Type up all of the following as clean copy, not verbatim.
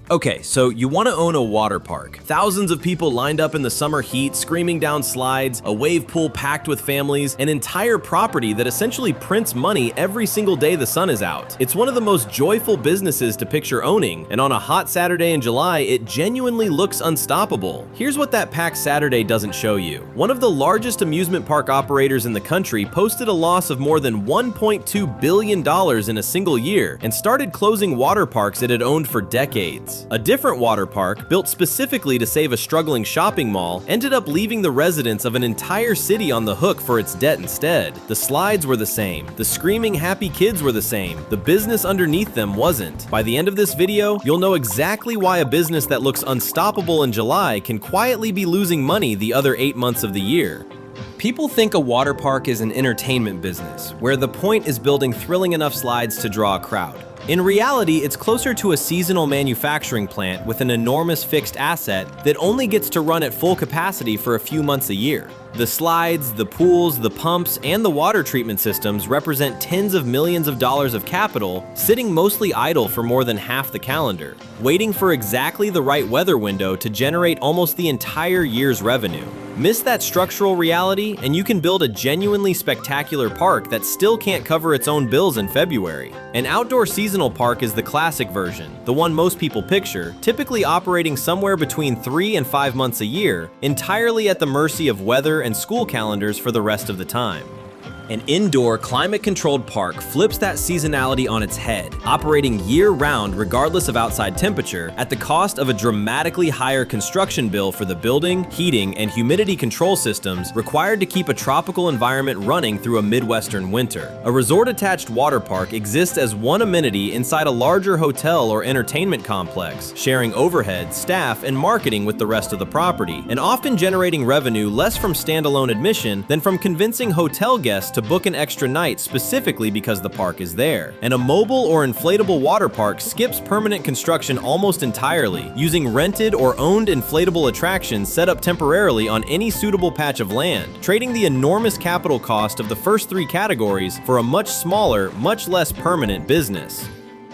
Okay, so you want to own a water park. Thousands of people lined up in the summer heat, screaming down slides, a wave pool packed with families, an entire property that essentially prints money every single day the sun is out. It's one of the most joyful businesses to picture owning, and on a hot Saturday in July, it genuinely looks unstoppable. Here's what that packed Saturday doesn't show you. One of the largest amusement park operators in the country posted a loss of more than $1.2 billion in a single year and started closing water parks it had owned for decades. A different water park, built specifically to save a struggling shopping mall, ended up leaving the residents of an entire city on the hook for its debt instead. The slides were the same. The screaming happy kids were the same. The business underneath them wasn't. By the end of this video, you'll know exactly why a business that looks unstoppable in July can quietly be losing money the other 8 months of the year. People think a water park is an entertainment business, where the point is building thrilling enough slides to draw a crowd. In reality, it's closer to a seasonal manufacturing plant with an enormous fixed asset that only gets to run at full capacity for a few months a year. The slides, the pools, the pumps, and the water treatment systems represent tens of millions of dollars of capital sitting mostly idle for more than half the calendar, waiting for exactly the right weather window to generate almost the entire year's revenue. Miss that structural reality, and you can build a genuinely spectacular park that still can't cover its own bills in February. An outdoor seasonal park is the classic version, the one most people picture, typically operating somewhere between 3 and 5 months a year, entirely at the mercy of weather and school calendars for the rest of the time. An indoor, climate-controlled park flips that seasonality on its head, operating year-round regardless of outside temperature, at the cost of a dramatically higher construction bill for the building, heating, and humidity control systems required to keep a tropical environment running through a Midwestern winter. A resort-attached water park exists as one amenity inside a larger hotel or entertainment complex, sharing overhead, staff, and marketing with the rest of the property, and often generating revenue less from standalone admission than from convincing hotel guests to book an extra night specifically because the park is there. And a mobile or inflatable water park skips permanent construction almost entirely, using rented or owned inflatable attractions set up temporarily on any suitable patch of land, trading the enormous capital cost of the first 3 categories for a much smaller, much less permanent business.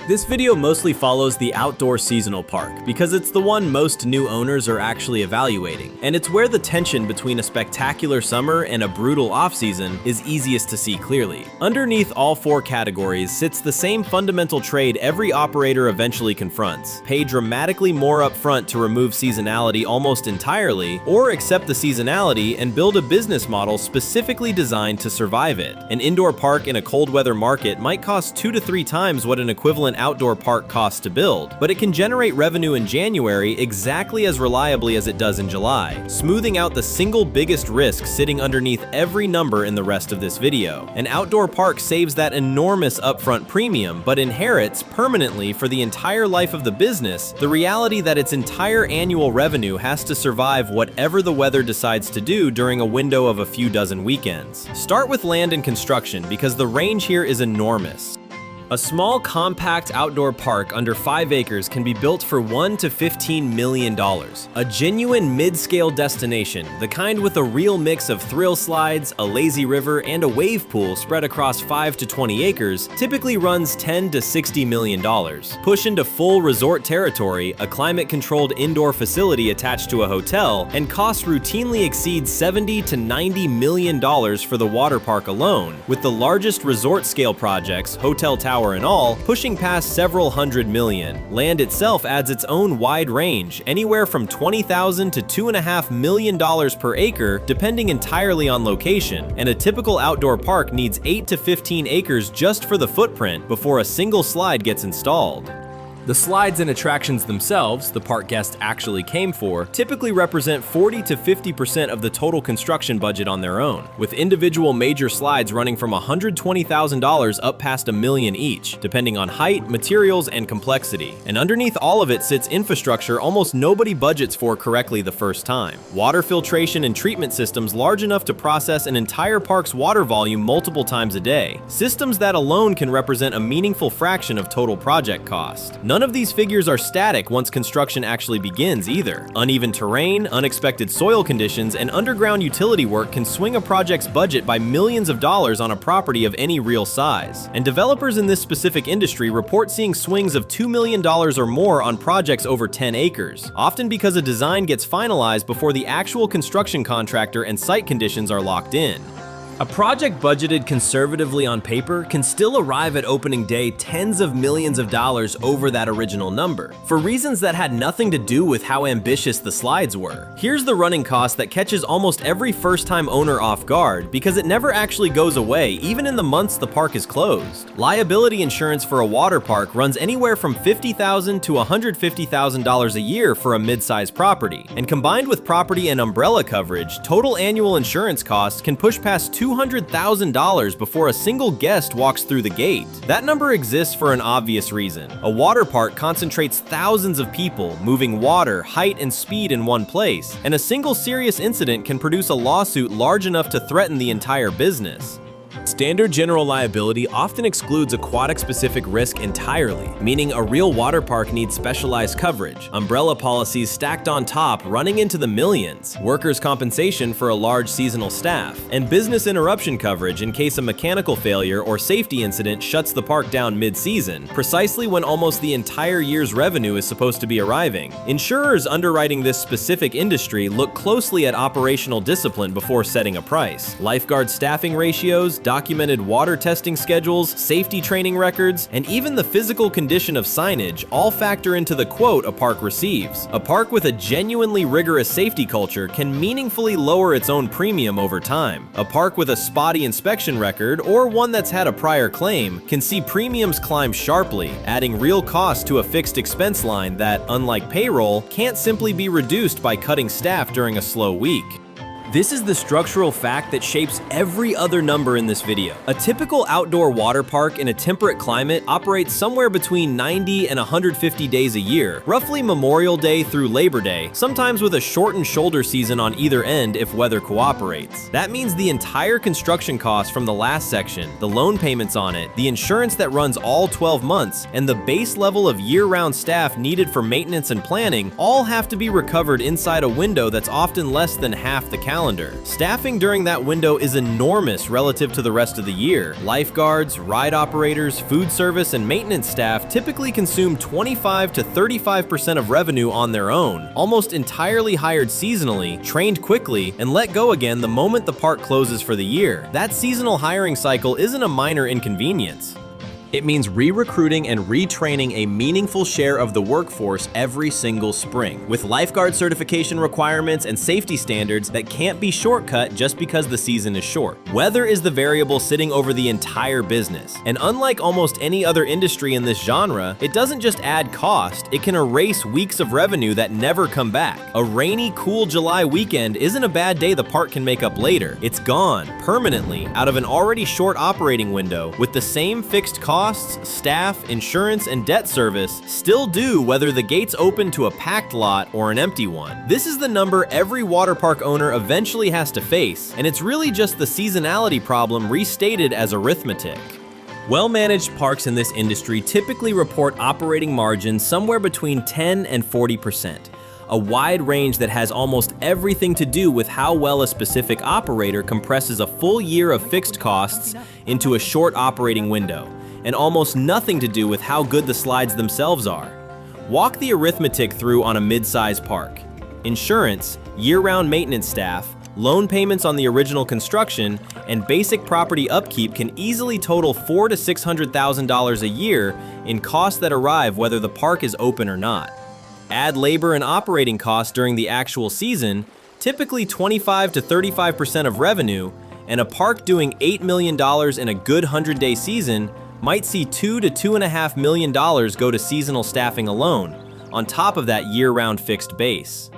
This video mostly follows the outdoor seasonal park because it's the one most new owners are actually evaluating, and it's where the tension between a spectacular summer and a brutal off-season is easiest to see clearly. Underneath all 4 categories sits the same fundamental trade every operator eventually confronts: pay dramatically more upfront to remove seasonality almost entirely, or accept the seasonality and build a business model specifically designed to survive it. An indoor park in a cold weather market might cost 2 to 3 times what an equivalent outdoor park costs to build, but it can generate revenue in January exactly as reliably as it does in July, smoothing out the single biggest risk sitting underneath every number in the rest of this video. An outdoor park saves that enormous upfront premium, but inherits permanently for the entire life of the business the reality that its entire annual revenue has to survive whatever the weather decides to do during a window of a few dozen weekends. Start with land and construction because the range here is enormous. A small, compact outdoor park under 5 acres can be built for $1 to $15 million. A genuine mid-scale destination, the kind with a real mix of thrill slides, a lazy river, and a wave pool spread across 5 to 20 acres, typically runs $10 to $60 million. Push into full resort territory, a climate-controlled indoor facility attached to a hotel, and costs routinely exceed $70 to $90 million for the water park alone, with the largest resort-scale projects, hotel tower and all, pushing past several hundred million. Land itself adds its own wide range, anywhere from $20,000 to $2.5 million per acre, depending entirely on location, and a typical outdoor park needs 8 to 15 acres just for the footprint before a single slide gets installed. The slides and attractions themselves, the park guests actually came for, typically represent 40 to 50% of the total construction budget on their own, with individual major slides running from $120,000 up past $1 million each, depending on height, materials, and complexity. And underneath all of it sits infrastructure almost nobody budgets for correctly the first time. Water filtration and treatment systems large enough to process an entire park's water volume multiple times a day. Systems that alone can represent a meaningful fraction of total project cost. None of these figures are static once construction actually begins either. Uneven terrain, unexpected soil conditions, and underground utility work can swing a project's budget by millions of dollars on a property of any real size. And developers in this specific industry report seeing swings of $2 million or more on projects over 10 acres, often because a design gets finalized before the actual construction contractor and site conditions are locked in. A project budgeted conservatively on paper can still arrive at opening day tens of millions of dollars over that original number, for reasons that had nothing to do with how ambitious the slides were. Here's the running cost that catches almost every first-time owner off guard because it never actually goes away even in the months the park is closed. Liability insurance for a water park runs anywhere from $50,000 to $150,000 a year for a mid-sized property, and combined with property and umbrella coverage, total annual insurance costs can push past $200,000 before a single guest walks through the gate. That number exists for an obvious reason. A water park concentrates thousands of people moving water, height, and speed in one place, and a single serious incident can produce a lawsuit large enough to threaten the entire business. Standard general liability often excludes aquatic-specific risk entirely, meaning a real water park needs specialized coverage, umbrella policies stacked on top running into the millions, workers' compensation for a large seasonal staff, and business interruption coverage in case a mechanical failure or safety incident shuts the park down mid-season, precisely when almost the entire year's revenue is supposed to be arriving. Insurers underwriting this specific industry look closely at operational discipline before setting a price. Lifeguard staffing ratios, documented water testing schedules, safety training records, and even the physical condition of signage all factor into the quote a park receives. A park with a genuinely rigorous safety culture can meaningfully lower its own premium over time. A park with a spotty inspection record, or one that's had a prior claim, can see premiums climb sharply, adding real cost to a fixed expense line that, unlike payroll, can't simply be reduced by cutting staff during a slow week. This is the structural fact that shapes every other number in this video. A typical outdoor water park in a temperate climate operates somewhere between 90 and 150 days a year, roughly Memorial Day through Labor Day, sometimes with a shortened shoulder season on either end if weather cooperates. That means the entire construction cost from the last section, the loan payments on it, the insurance that runs all 12 months, and the base level of year-round staff needed for maintenance and planning all have to be recovered inside a window that's often less than half the calendar. Staffing during that window is enormous relative to the rest of the year. Lifeguards, ride operators, food service, and maintenance staff typically consume 25 to 35% of revenue on their own, almost entirely hired seasonally, trained quickly, and let go again the moment the park closes for the year. That seasonal hiring cycle isn't a minor inconvenience. It means re-recruiting and retraining a meaningful share of the workforce every single spring, with lifeguard certification requirements and safety standards that can't be shortcut just because the season is short. Weather is the variable sitting over the entire business, and unlike almost any other industry in this genre, it doesn't just add cost, it can erase weeks of revenue that never come back. A rainy, cool July weekend isn't a bad day the park can make up later. It's gone, permanently, out of an already short operating window, with the same fixed costs, staff, insurance, and debt service still due whether the gates open to a packed lot or an empty one. This is the number every water park owner eventually has to face, and it's really just the seasonality problem restated as arithmetic. Well-managed parks in this industry typically report operating margins somewhere between 10 and 40%. A wide range that has almost everything to do with how well a specific operator compresses a full year of fixed costs into a short operating window, and almost nothing to do with how good the slides themselves are. Walk the arithmetic through on a mid-sized park. Insurance, year-round maintenance staff, loan payments on the original construction, and basic property upkeep can easily total $400,000 to $600,000 a year in costs that arrive whether the park is open or not. Add labor and operating costs during the actual season, typically 25 to 35% of revenue, and a park doing $8 million in a good 100-day season might see $2 to $2.5 million go to seasonal staffing alone, on top of that year-round fixed base.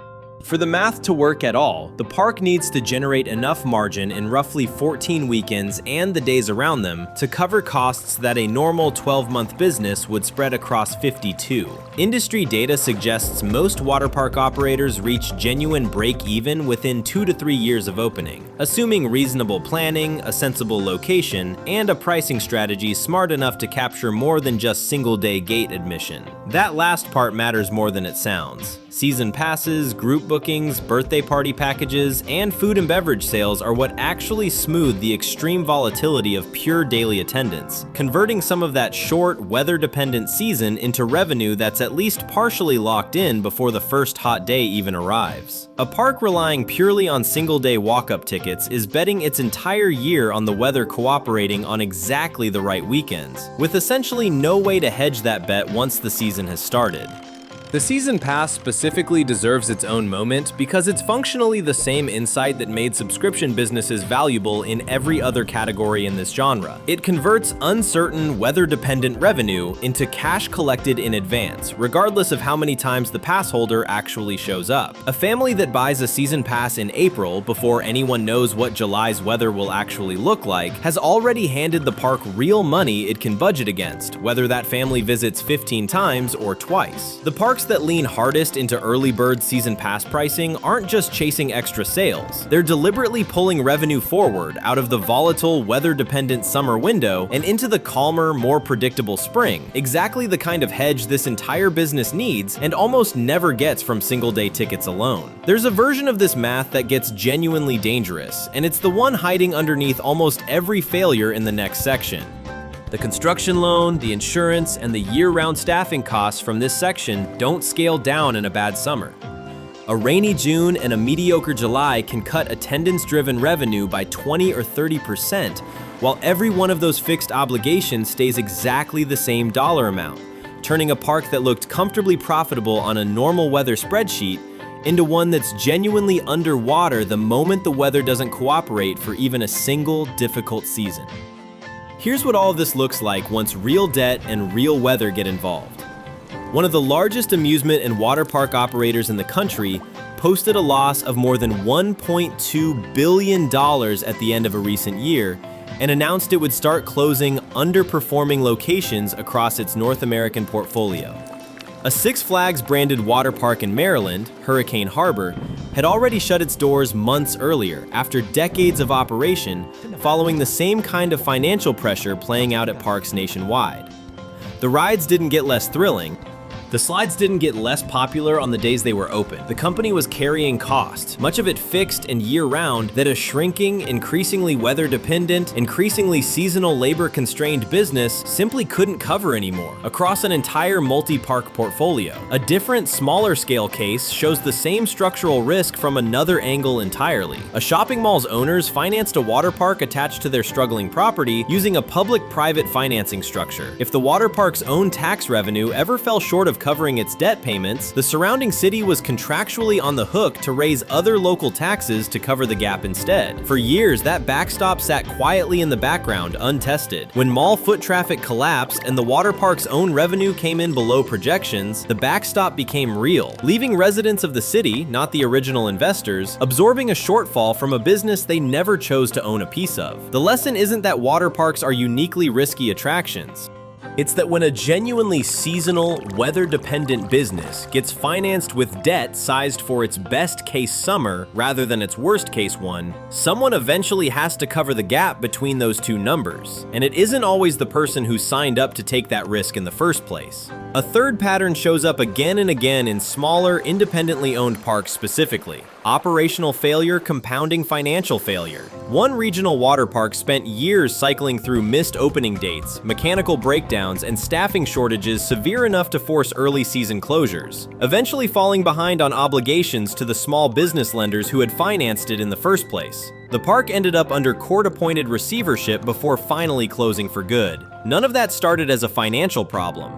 For the math to work at all, the park needs to generate enough margin in roughly 14 weekends and the days around them to cover costs that a normal 12-month business would spread across 52. Industry data suggests most water park operators reach genuine break-even within 2 to 3 years of opening, assuming reasonable planning, a sensible location, and a pricing strategy smart enough to capture more than just single-day gate admission. That last part matters more than it sounds. Season passes, group bookings, birthday party packages, and food and beverage sales are what actually smooth the extreme volatility of pure daily attendance, converting some of that short, weather-dependent season into revenue that's at least partially locked in before the first hot day even arrives. A park relying purely on single-day walk-up tickets is betting its entire year on the weather cooperating on exactly the right weekends, with essentially no way to hedge that bet once the season has started. The season pass specifically deserves its own moment because it's functionally the same insight that made subscription businesses valuable in every other category in this genre. It converts uncertain, weather-dependent revenue into cash collected in advance, regardless of how many times the pass holder actually shows up. A family that buys a season pass in April before anyone knows what July's weather will actually look like has already handed the park real money it can budget against, whether that family visits 15 times or twice. The parks that lean hardest into early bird season pass pricing aren't just chasing extra sales. They're deliberately pulling revenue forward out of the volatile, weather-dependent summer window and into the calmer, more predictable spring, exactly the kind of hedge this entire business needs and almost never gets from single-day tickets alone. There's a version of this math that gets genuinely dangerous, and it's the one hiding underneath almost every failure in the next section. The construction loan, the insurance, and the year-round staffing costs from this section don't scale down in a bad summer. A rainy June and a mediocre July can cut attendance-driven revenue by 20 or 30%, while every one of those fixed obligations stays exactly the same dollar amount, turning a park that looked comfortably profitable on a normal weather spreadsheet into one that's genuinely underwater the moment the weather doesn't cooperate for even a single difficult season. Here's what all of this looks like once real debt and real weather get involved. One of the largest amusement and water park operators in the country posted a loss of more than $1.2 billion at the end of a recent year and announced it would start closing underperforming locations across its North American portfolio. A Six Flags branded water park in Maryland, Hurricane Harbor, had already shut its doors months earlier after decades of operation, following the same kind of financial pressure playing out at parks nationwide. The rides didn't get less thrilling. The slides didn't get less popular on the days they were open. The company was carrying costs, much of it fixed and year-round, that a shrinking, increasingly weather-dependent, increasingly seasonal labor-constrained business simply couldn't cover anymore, across an entire multi-park portfolio. A different, smaller-scale case shows the same structural risk from another angle entirely. A shopping mall's owners financed a water park attached to their struggling property using a public-private financing structure. If the water park's own tax revenue ever fell short of covering its debt payments, the surrounding city was contractually on the hook to raise other local taxes to cover the gap instead. For years, that backstop sat quietly in the background, untested. When mall foot traffic collapsed and the water park's own revenue came in below projections, the backstop became real, leaving residents of the city, not the original investors, absorbing a shortfall from a business they never chose to own a piece of. The lesson isn't that water parks are uniquely risky attractions. It's that when a genuinely seasonal, weather-dependent business gets financed with debt sized for its best-case summer rather than its worst-case one, someone eventually has to cover the gap between those two numbers, and it isn't always the person who signed up to take that risk in the first place. A third pattern shows up again and again in smaller, independently owned parks specifically. Operational failure compounding financial failure. One regional water park spent years cycling through missed opening dates, mechanical breakdowns, and staffing shortages severe enough to force early season closures, eventually falling behind on obligations to the small business lenders who had financed it in the first place. The park ended up under court-appointed receivership before finally closing for good. None of that started as a financial problem.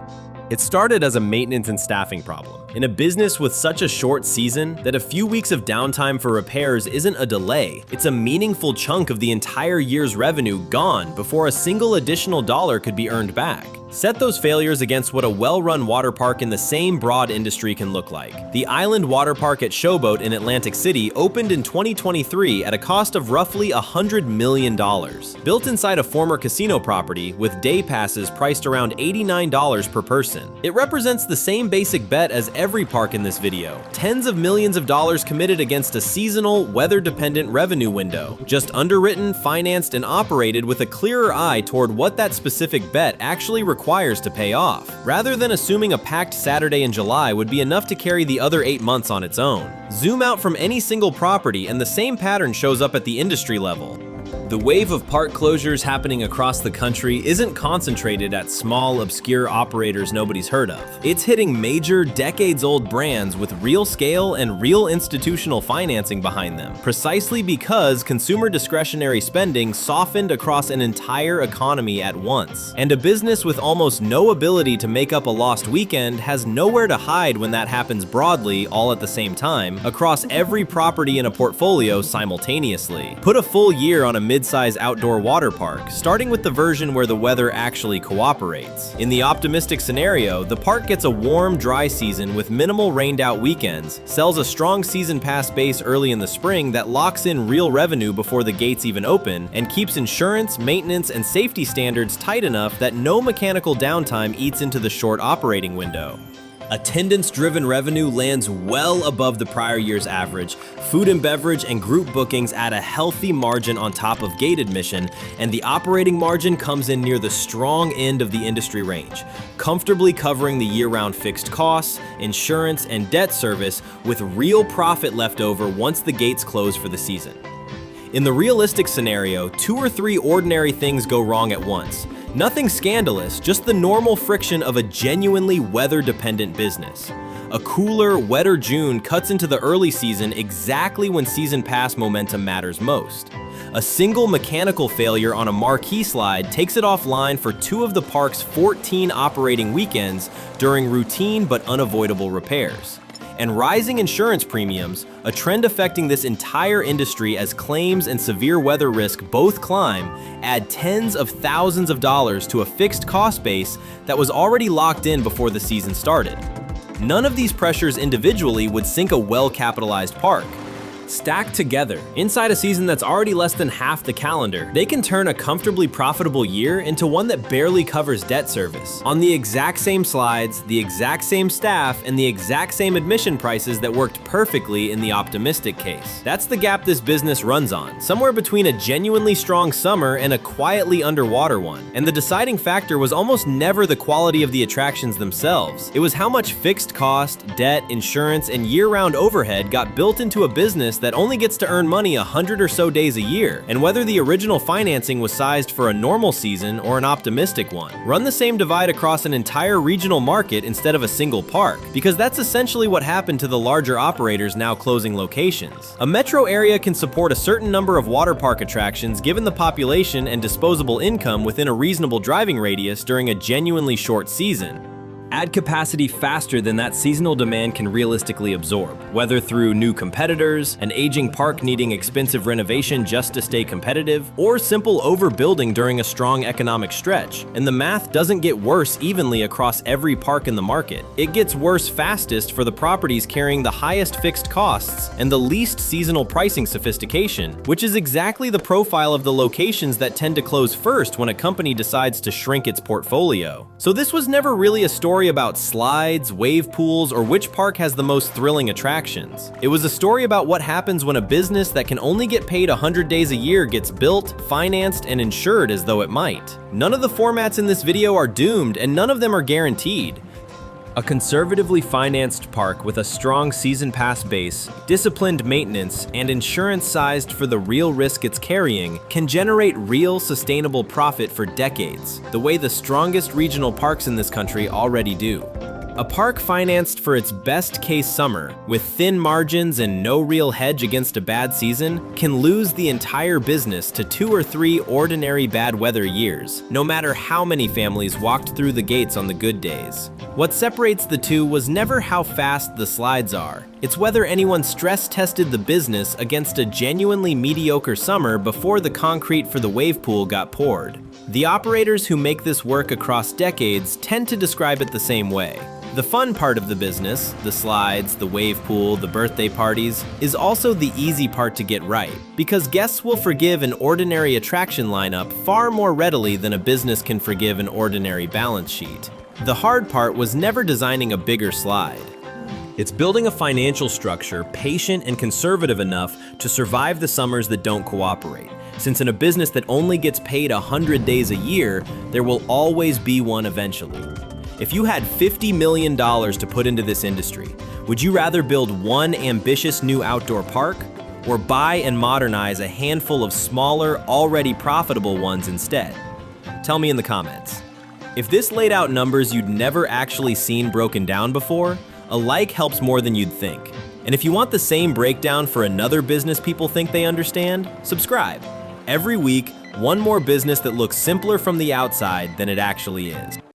It started as a maintenance and staffing problem. In a business with such a short season that a few weeks of downtime for repairs isn't a delay, it's a meaningful chunk of the entire year's revenue gone before a single additional dollar could be earned back. Set those failures against what a well-run water park in the same broad industry can look like. The Island Water Park at Showboat in Atlantic City opened in 2023 at a cost of roughly $100 million. Built inside a former casino property with day passes priced around $89 per person. It represents the same basic bet as every park in this video. Tens of millions of dollars committed against a seasonal, weather-dependent revenue window. Just underwritten, financed, and operated with a clearer eye toward what that specific bet actually requires to pay off, rather than assuming a packed Saturday in July would be enough to carry the other 8 months on its own. Zoom out from any single property and the same pattern shows up at the industry level. The wave of park closures happening across the country isn't concentrated at small, obscure operators nobody's heard of. It's hitting major, decades-old brands with real scale and real institutional financing behind them, precisely because consumer discretionary spending softened across an entire economy at once. And a business with almost no ability to make up a lost weekend has nowhere to hide when that happens broadly, all at the same time, across every property in a portfolio simultaneously. Put a full year on a mid-size outdoor water park, starting with the version where the weather actually cooperates. In the optimistic scenario, the park gets a warm, dry season with minimal rained-out weekends, sells a strong season pass base early in the spring that locks in real revenue before the gates even open, and keeps insurance, maintenance, and safety standards tight enough that no mechanical downtime eats into the short operating window. Attendance-driven revenue lands well above the prior year's average, food and beverage and group bookings add a healthy margin on top of gate admission, and the operating margin comes in near the strong end of the industry range, comfortably covering the year-round fixed costs, insurance, and debt service with real profit left over once the gates close for the season. In the realistic scenario, 2 or 3 ordinary things go wrong at once. Nothing scandalous, just the normal friction of a genuinely weather-dependent business. A cooler, wetter June cuts into the early season exactly when season pass momentum matters most. A single mechanical failure on a marquee slide takes it offline for 2 of the park's 14 operating weekends during routine but unavoidable repairs. And rising insurance premiums, a trend affecting this entire industry as claims and severe weather risk both climb, add tens of thousands of dollars to a fixed cost base that was already locked in before the season started. None of these pressures individually would sink a well-capitalized park. Stacked together, inside a season that's already less than half the calendar, they can turn a comfortably profitable year into one that barely covers debt service. On the exact same slides, the exact same staff, and the exact same admission prices that worked perfectly in the optimistic case. That's the gap this business runs on, somewhere between a genuinely strong summer and a quietly underwater one. And the deciding factor was almost never the quality of the attractions themselves. It was how much fixed cost, debt, insurance, and year-round overhead got built into a business that only gets to earn money 100 or so days a year, and whether the original financing was sized for a normal season or an optimistic one. Run the same divide across an entire regional market instead of a single park, because that's essentially what happened to the larger operators now closing locations. A metro area can support a certain number of water park attractions given the population and disposable income within a reasonable driving radius during a genuinely short season. Add capacity faster than that seasonal demand can realistically absorb, whether through new competitors, an aging park needing expensive renovation just to stay competitive, or simple overbuilding during a strong economic stretch. And the math doesn't get worse evenly across every park in the market. It gets worse fastest for the properties carrying the highest fixed costs and the least seasonal pricing sophistication, which is exactly the profile of the locations that tend to close first when a company decides to shrink its portfolio. So this was never really a story about slides, wave pools, or which park has the most thrilling attractions. It was a story about what happens when a business that can only get paid 100 days a year gets built, financed, and insured as though it might. None of the formats in this video are doomed, and none of them are guaranteed. A conservatively financed park with a strong season pass base, disciplined maintenance, and insurance sized for the real risk it's carrying can generate real sustainable profit for decades, the way the strongest regional parks in this country already do. A park financed for its best-case summer, with thin margins and no real hedge against a bad season, can lose the entire business to 2 or 3 ordinary bad weather years, no matter how many families walked through the gates on the good days. What separates the two was never how fast the slides are. It's whether anyone stress-tested the business against a genuinely mediocre summer before the concrete for the wave pool got poured. The operators who make this work across decades tend to describe it the same way. The fun part of the business, the slides, the wave pool, the birthday parties, is also the easy part to get right, because guests will forgive an ordinary attraction lineup far more readily than a business can forgive an ordinary balance sheet. The hard part was never designing a bigger slide. It's building a financial structure patient and conservative enough to survive the summers that don't cooperate, since in a business that only gets paid 100 days a year, there will always be one eventually. If you had $50 million to put into this industry, would you rather build one ambitious new outdoor park or buy and modernize a handful of smaller, already profitable ones instead? Tell me in the comments. If this laid out numbers you'd never actually seen broken down before, a like helps more than you'd think. And if you want the same breakdown for another business people think they understand, subscribe. Every week, one more business that looks simpler from the outside than it actually is.